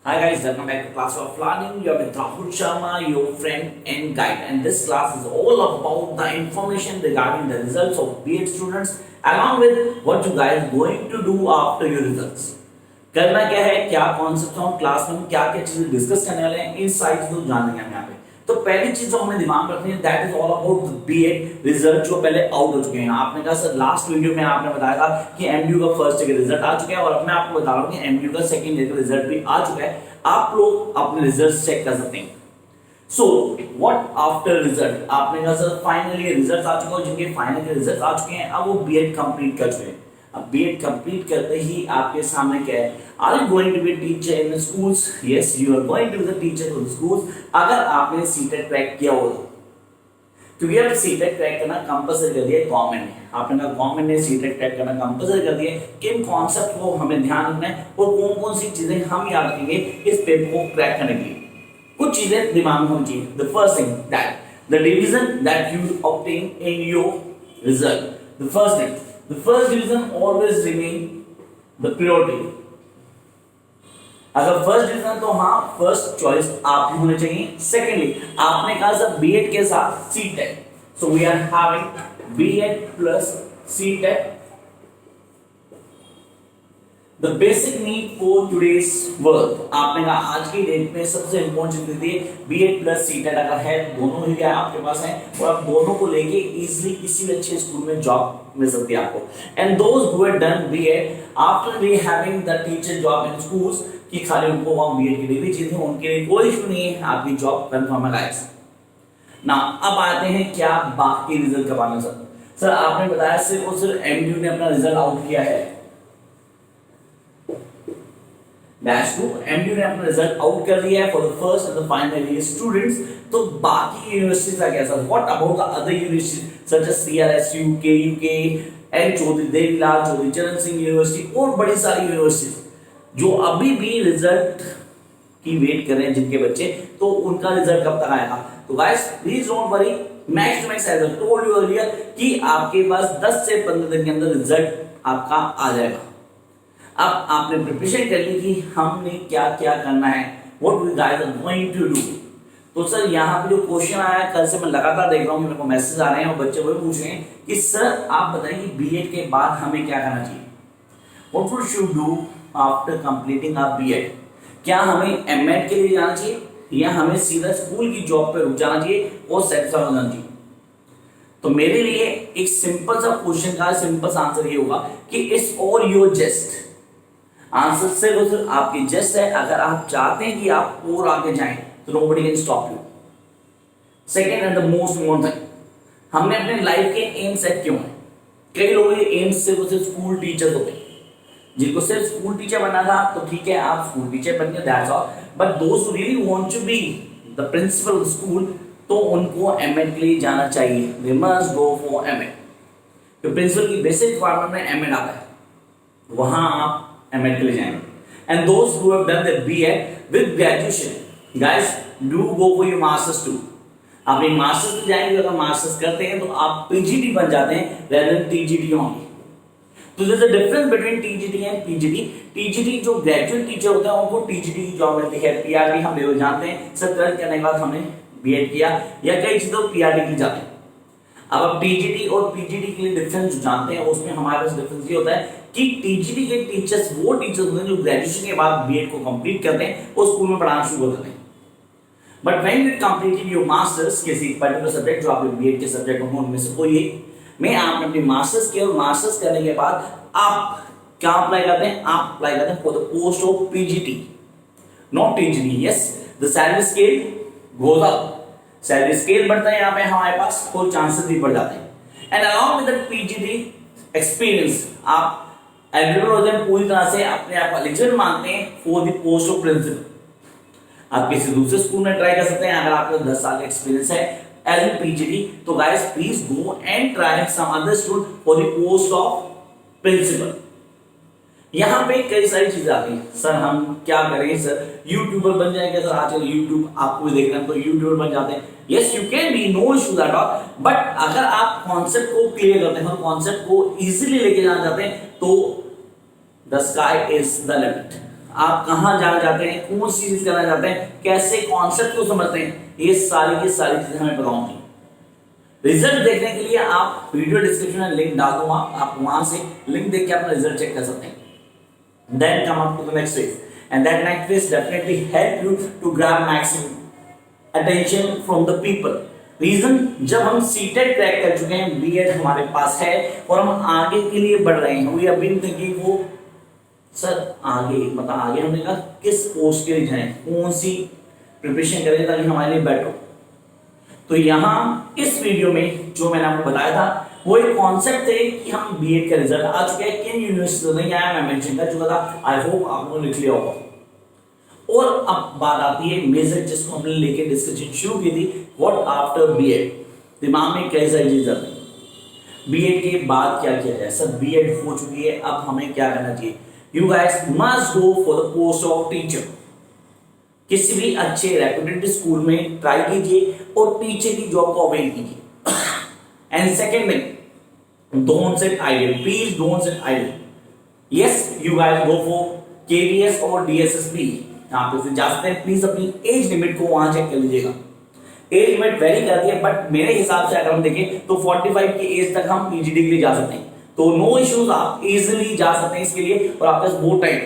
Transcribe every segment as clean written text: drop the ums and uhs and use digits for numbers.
Hi guys, welcome back to class of learning. You are with Rahul Sharma, your friend and guide. And this class is all about the information regarding the results of B.Ed students, along with what you guys going to do after your results. करना क्या है, क्या concept हम class में क्या क्या चीजें discuss करने वाले हैं, इन सारी चीजों को जानेंगे हम यहाँ पे। तो पहली चीज जो हमें दिमाग में रखनी है, that is all about B.Ed result जो पहले आउट हो चुके हैं। आपने कहा सर लास्ट वीडियो में आपने बताया था कि MDU का फर्स्ट ईयर का रिजल्ट आ चुका है, और अब मैं आपको बता रहा हूँ कि MDU का सेकंड ईयर का रिजल्ट भी आ चुका है। आप लोग अपने रिजल्ट चेक कर सकते हैं। सो व्हाट आफ्टर रिजल्ट, आपने कहा सर फाइनली रिजल्ट आ चुका है, जिनके फाइनल के रिजल्ट आ चुके हैं अब वो B.Ed कंप्लीट कर चुके हैं। अब B.Ed कंप्लीट करते ही आपके सामने क्या है, are you going to be teacher in schools? Yes, you are going to be the teacher in schools, अगर आपने सीटेट क्रैक किया हो तो। क्योंकि अब सीटेट क्रैक करना कंपलसरी कर दिया गवर्नमेंट ने। आपने कहा गवर्नमेंट ने सीटेट क्रैक करना कंपलसरी कर दिया, किन कॉन्सेप्ट को हमें ध्यान रखना है और कौन कौन सी चीजें हम याद रखेंगे इस पेपर को क्रैक करने के लिए। कुछ चीजें दिमाग में होनी चाहिए। The first thing that the division that you obtain in your result, the first thing, the first division always remain the priority। अगर फर्स्ट डिवीजन तो हाँ फर्स्ट चॉइस आप ही होने चाहिए। सेकेंडली आपने कहा सर B.Ed के साथ C.Tet, so we are having B.Ed plus C.Tet, the basic need for today's world। आपने कहा आज की डेट में सबसे इंपॉर्टेंट चीज है B.Ed plus C.Tet अगर है, दोनों ही आपके पास है और आप दोनों को लेके इजीली किसी भी अच्छे स्कूल में जॉब मिल सकती है आपको। And those who have done B.Ed after they having the teacher job in schools, कि खाली उनको वहां B.Ed की डिग्री चाहिए, उनके लिए कोई इशू नहीं है, आपकी जॉब कंफर्म है गाइस। ना अब आते हैं क्या बाकी रिजल्ट कब आना। सर आपने बताया सिर्फ और सिर्फ MDU ने अपना रिजल्ट आउट किया है, MDU ने अपना रिजल्ट आउट कर दिया है for the first and the final year students. तो बाकी यूनिवर्सिटीज का कैसा, what about the other universities such as CRSU, KUK, and Chaudhary Devilal Chaudhary Charan Singh university और बड़ी सारी यूनिवर्सिटीज जो अभी भी रिजल्ट की वेट कर रहे हैं जिनके बच्चे, तो उनका रिजल्ट कब तक आएगा। तो guys please don't worry, max to max as I told you earlier कि आपके पास 10 से 15 दिन के अंदर रिजल्ट आपका आ जाएगा। अब आपने प्रिपरेशन कर ली कि हमने क्या क्या करना है, what we guys are going to do. तो सर यहाँ पे जो क्वेश्चन आया है, कल से मैं लगातार देख रहा हूँ कि मेरे को मैसेज आ रहे हैं और बच्चे वही पूछ रहे हैं कि सर आप बताइए कि B.Ed के बाद हमें क्या करना चाहिए, what we should do after completing our B.Ed। क्या हमें M.ED के लिए जाना चाहिए या हमें सीधा स्कूल की जॉब पे रुक जाना चाहिए और सेटिस्फाई हो जाना चाहिए। तो मेरे लिए एक सिंपल सा क्वेश्चन का सिंपल सा आंसर ये होगा कि it's all your just, answer सिर्फ आपकी जस्ट है। अगर आप चाहते हैं कि आप और आगे जाएं तो nobody can stop you. Second and the most important thing, हमने अपने लाइफ के एम सेट क्यों है। कई लोगों के एम सिर्फ स्कूल टीचर होते हैं, जिनको सिर्फ स्कूल टीचर बनना था तो ठीक है आप स्कूल टीचर बन गए, दैट्स ऑल। बट दोस्त who really want to be the principal of school, तो उनको M.ED के लिए जाना चाहिए, they must go for M.ED। तो प्रिंसिपल की बेसिक रिक्वायरमेंट में M.ED आता है, वहां आप M.ED के लिए जाएंगे। एंड दोस्त who have done the B.Ed with graduation, guys do go for your masters too. आप एक मास्टर्स में जाएंगे, अगर मास्टर्स करते हैं तो आप PGT बन जाते हैं रेदर देन TGT ओनली। तो there is a difference between TGT and PGT। TGT जो ग्रेजुएट टीचर होता है उनको TGT की जॉब मिलती है, PRT हम लेवल जानते हैं, सर 12th करने के बाद हमने B.Ed किया या कई चीजों PRT के लिए जाते हैं। अब TGT और PGT के लिए डिफरेंस जो जानते हैं उसमें हमारे पास डिफरेंस ये होता है कि TGT के टीचर्स वो टीचर्स होते हैं जो ग्रेजुएशन के बाद B.Ed को कंप्लीट करते हैं और स्कूल में पढ़ाना शुरू कर देते हैं। But when you completed your masters किसी पर्टिकुलर सब्जेक्ट, जो आपके B.Ed के सब्जेक्ट हो उनमें से कोई एक में आपने अपनी मास्टर्स किया, और मास्टर्स करने के बाद आप क्या अप्लाई करते हैं, आप अप्लाई करते हैं for the post of PGT not TGT। Yes, the salary scale goes up, salary scale बढ़ता है, यहाँ पे हमारे पास कोई चांसेस भी बढ़ जाते हैं। And along with the PGT experience आप एलिजिबल हो जाए, पूरी तरह से अपने आप एलिजिबल मानते हैं for the post of principal. आप किसी दूसरे स्कूल में ट्राई कर सकते हैं अगर आपका 10 साल का एक्सपीरियंस है एज एन PGT। तो guys please go and try some other school for the post of principal. यहाँ पे कई सारी चीजें आती हैं, सर हम क्या करें, सर यूट्यूबर बन जाएंगे, सर आजकल यूट्यूब आपको भी देख रहे हैं तो यूट्यूबर बन जाते हैं। Yes you can be, no issue that all, but अगर आप कॉन्सेप्ट को क्लियर करते हैं, कॉन्सेप्ट को इजीली लेके जाना चाहते हैं तो the sky is the limit. आप कहाँ जाना चाहते हैं, कौन सी चीज करना चाहते हैं, कैसे कॉन्सेप्ट को समझते हैं, ये सारी की सारी चीजें हमें पता होंगी। रिजल्ट देखने के लिए आप वीडियो डिस्क्रिप्शन में लिंक डाल दूंगा, आप वहां से लिंक देख के अपना रिजल्ट चेक कर सकते हैं। Then come up to the next phase, and that next phase definitely help you to grab maximum attention from the people. Reason, जब हम सीटेट क्रैक कर चुके हैं, बीएड हमारे पास है और हम आगे के लिए बढ़ रहे हैं, वी हैव बीन थिंकिंग वो सर आगे मतलब आगे हमने कहा किस पोस्ट के लिए जाएं, कौन सी प्रिपरेशन करें ताकि हमारे लिए बेटर हो। तो यहाँ इस वीडियो में जो मैंने आपको बताया था वो एक कॉन्सेप्ट है कि हम बीएड का रिजल्ट आ चुके हैं, किन यूनिवर्सिटी नहीं आया मैं मेंशन कर चुका था, आई होप आप लोगों ने लिख लिया होगा। और अब बात आती है मेजर जिसको हमने लेके डिस्कशन शुरू की थी, व्हाट आफ्टर बीएड। दिमाग में कई सारी चीजें आती हैं, बीएड के बाद क्या किया जाए, सब बीएड हो चुकी है, अब हमें क्या करना चाहिए। You guys must go for the post of teacher. किसी भी अच्छे रेप्यूटेड स्कूल में ट्राई कीजिए और टीचर की जॉब को अवेल कीजिए। And second thing, don't sit idle, please don't sit idle. Yes, you guys go for KVS और DSSP, आप इसे जा सकते हैं। प्लीज अपनी एज लिमिट को वहां चेक कर लीजिएगा, एज लिमिट वेरी करती है, बट मेरे हिसाब से अगर हम देखें तो 45 की एज तक हम पीजी डिग्री जा सकते हैं, तो नो इश्यूज, आप इजीली जा सकते हैं इसके लिए और आपके पास बहुत time.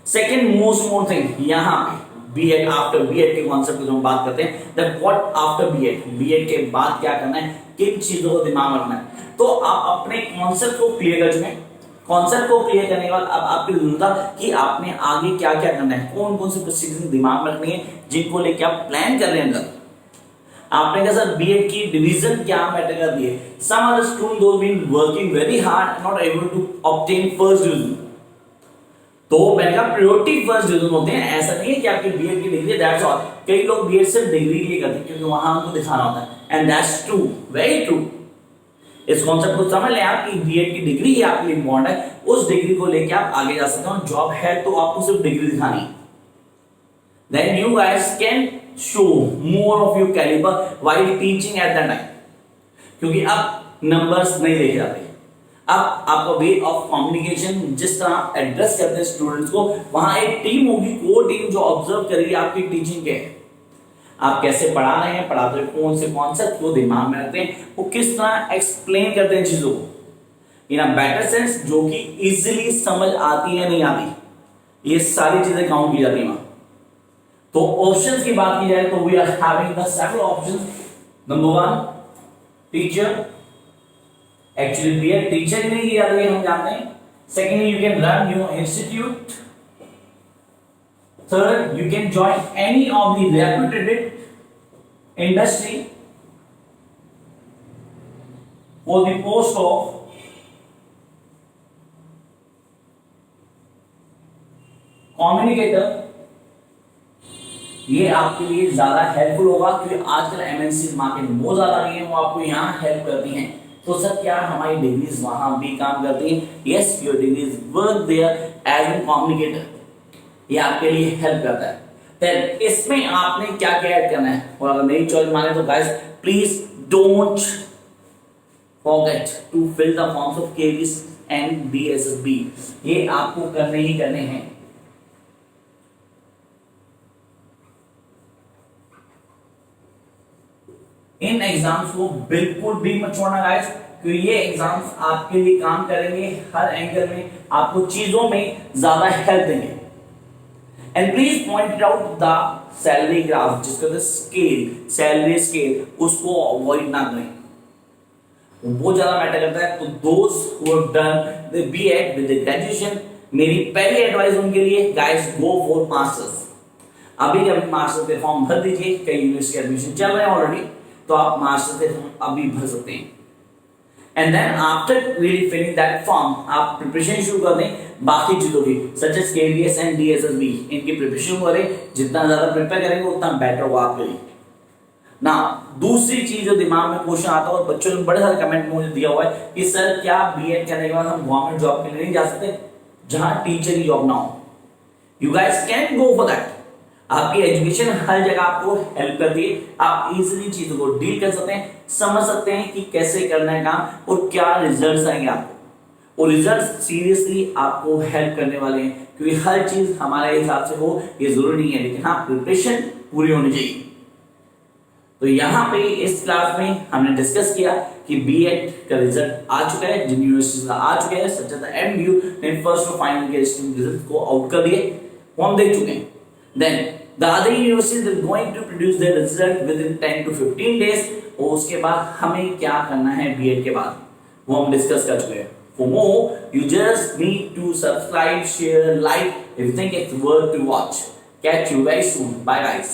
Second most more thing, यहाँ पे बीएड आफ्टर बीएड के कॉन्सेप्ट की जो हम बात करते हैं, that what after BEd, BEd के बाद क्या करना है, किन चीजों को दिमाग में रखना है। तो आप अपने कॉन्सेप्ट को क्लियर कर चुके हैं, कॉन्सेप्ट को क्लियर करने के बाद अब आपकी जरूरत है कि आपने आगे क्या क्या करना है, कौन कौन सी प्रोसीजर दिमाग में रखनी है जिनको लेके आप प्लान कर रहे हैं। अंदर आपने कहा सर बीएड की डिवीजन क्या मैटर करती है, some other student though been working very hard not able to obtain first division, तो मैंने कहा प्रायोरिटी फर्स्ट डिवीजन होते हैं। ऐसा नहीं है कि आपकी बीएड की डिग्री दैट्स ऑल, कई लोग बीएड सिर्फ डिग्री के लिए करते हैं क्योंकि वहां उनको दिखाना होता है, and that's true, very true. इस कॉन्सेप्ट को समझ लें आप कि बीएड की डिग्री ही आपके लिए इंपॉर्टेंट है, उस डिग्री को लेके आप आगे जा सकते हो, जॉब है तो आपको सिर्फ डिग्री दिखानी है। Then you guys can show more of your calibre while teaching at that time, क्योंकि अब नंबर्स नहीं देखे जाते, अब आपका वे ऑफ कम्युनिकेशन, जिस तरह एड्रेस करते हैं स्टूडेंट्स को, वहां एक टीम होगी, कोर टीम जो ऑब्जर्व करेगी आपकी टीचिंग के, आप कैसे पढ़ा रहे हैं, पढ़ाते हुए कौन से कॉन्सेप्ट को दिमाग में रखते हैं, वो किस तरह एक्सप्लेन करते हैं चीजों को इन अ बेटर सेंस, जो कि इजीली समझ आती है नहीं आती, ये सारी चीजें काउंट की जाती है। तो ऑप्शंस की बात की जाए तो we are having the several options. Number 1 teacher, actually BEd teacher ही नहीं की जाती है, हम जानते हैं। Secondly you can run your institute, third you can join any of the reputed industry for the post of communicator। ये आपके लिए ज्यादा हेल्पफुल होगा क्योंकि आजकल एमएनसी मार्केट बहुत ज्यादा आ गई है, वो आपको यहाँ हेल्प करती हैं। तो सर क्या हमारी डिग्रीज वहां भी काम करती हैं? Yes, your degrees work there as an communicator, ये आपके लिए हेल्प करता है। देन इसमें आपने क्या क्या ऐड करना है, और अगर मेरी चॉइस माने तो guys please don't forget to fill the forms of KVS and DSSB, ये आपको करने ही करने हैं। इन एग्जाम्स को बिल्कुल भी मत छोड़ना गाइस, क्योंकि ये एग्जाम्स आपके लिए काम करेंगे, हर एंगल में आपको चीजों में ज्यादा हेल्प देंगे। And please point out the salary graph, जिसका स्केल, सैलरी स्केल, उसको अवॉइड ना करें, वो बहुत ज्यादा मैटर करता है। तो those who have done the B.Ed with the graduation, मेरी पहली एडवाइस उनके लिए गाइस, go for masters। अभी के अभी मास्टर्स के फॉर्म भर दीजिए, कई यूनिवर्सिटी एडमिशन चल रहे हैं ऑलरेडी, तो आप मास्टर्स के फॉर्म अभी भर सकते हैं। And then after really filling that form आप प्रिपरेशन शुरू कर दें बाकी चीजों की, such as KVS and DSSB, इनकी प्रिपरेशन करें, जितना ज्यादा प्रिपेयर करेंगे उतना बेटर होगा आपके लिए ना। दूसरी चीज जो दिमाग में क्वेश्चन आता है और बच्चों ने बड़े सारे कमेंट मुझे दिया हुआ है कि सर क्या बीएड करने के बाद हम गवर्नमेंट जॉब के लिए नहीं जा सकते जहां टीचर की जॉब ना हो? You guys can go for that. आपकी एजुकेशन हर जगह आपको हेल्प करती है, आप इजीली चीजों को डील कर सकते हैं, समझ सकते हैं कि कैसे करना है काम और क्या रिजल्ट्स आएंगे आपको, और रिजल्ट्स सीरियसली आपको हेल्प करने वाले हैं क्योंकि हर चीज हमारे हिसाब से हो ये जरूरी नहीं है, लेकिन हाँ प्रिपरेशन पूरी होनी चाहिए। तो यहाँ पे इस क्लास में हमने डिस्कस किया कि B.Ed का रिजल्ट आ चुका है, जिन यूनिवर्सिटीज का आ चुके हैं सच एज M.U ने फर्स्ट और फाइनल के रिजल्ट को आउट कर दिए, वो हम देख चुके हैं। Then the other universities are going to produce their result within 10 to 15 days, और उसके बाद हमें क्या करना है B.Ed के बाद वो हम डिस्कस कर चुके हैं। For more, you just need to subscribe, share, like if you think it's worth to watch. Catch you very soon. Bye guys.